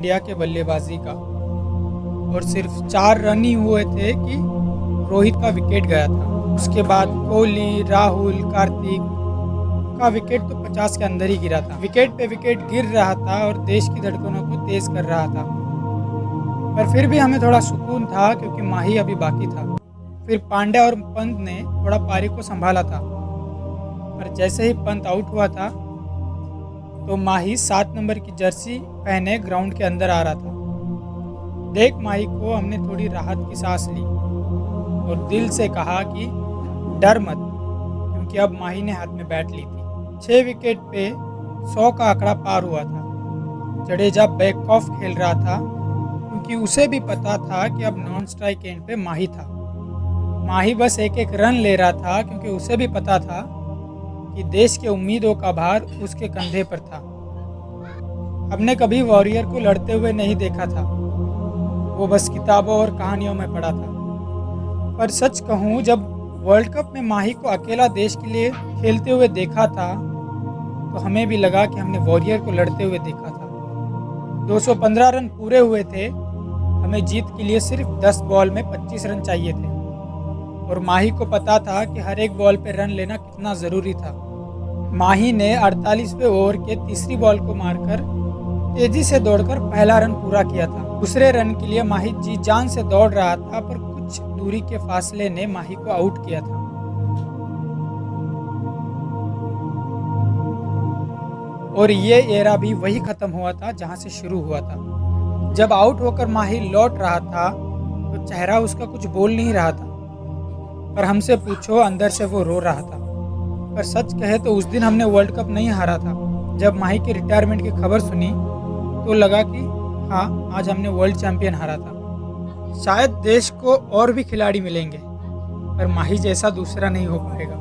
India के बल्लेबाजी का और सिर्फ 4 रन ही हुए थे कि रोहित का विकेट गया था। उसके बाद कोहली, राहुल, कार्तिक का विकेट तो 50 के अंदर ही गिरा था। विकेट पे विकेट गिर रहा था और देश की धड़कनों को तेज कर रहा था, पर फिर भी हमें थोड़ा सुकून था क्योंकि माही अभी बाकी था। फिर पांड्या और पंत ने थोड़ा पारी को संभाला था, पर जैसे ही पंत आउट हुआ था तो माही 7 नंबर की जर्सी पहने ग्राउंड के अंदर आ रहा था। देख माही को हमने थोड़ी राहत की सांस ली और दिल से कहा कि डर मत, क्योंकि अब माही ने हाथ में बैट ली थी। 6 विकेट पे 100 का आंकड़ा पार हुआ था। जडेजा बैक ऑफ खेल रहा था क्योंकि उसे भी पता था कि अब नॉन स्ट्राइक एंड पे माही था। माही बस एक एक रन ले रहा था क्योंकि उसे भी पता था कि देश के उम्मीदों का भार उसके कंधे पर था। हमने कभी वॉरियर को लड़ते हुए नहीं देखा था, वो बस किताबों और कहानियों में पढ़ा था। पर सच कहूँ, जब वर्ल्ड कप में माही को अकेला देश के लिए खेलते हुए देखा था तो हमें भी लगा कि हमने वॉरियर को लड़ते हुए देखा था। 215 रन पूरे हुए थे। हमें जीत के लिए सिर्फ 10 बॉल में 25 रन चाहिए थे और माही को पता था कि हर एक बॉल पे रन लेना कितना ज़रूरी था। माही ने 48वें ओवर के तीसरी बॉल को मारकर तेजी से दौड़कर पहला रन पूरा किया था। दूसरे रन के लिए माही जी जान से दौड़ रहा था, पर कुछ दूरी के फासले ने माही को आउट किया था। और ये एरा भी वही खत्म हुआ था जहां से शुरू हुआ था। जब आउट होकर माही लौट रहा था तो चेहरा उसका कुछ बोल नहीं रहा था, पर हमसे पूछो, अंदर से वो रो रहा था। पर सच कहे तो उस दिन हमने वर्ल्ड कप नहीं हारा था। जब माही की रिटायरमेंट की खबर सुनी तो लगा कि हाँ, आज हमने वर्ल्ड चैंपियन हारा था। शायद देश को और भी खिलाड़ी मिलेंगे, पर माही जैसा दूसरा नहीं हो पाएगा।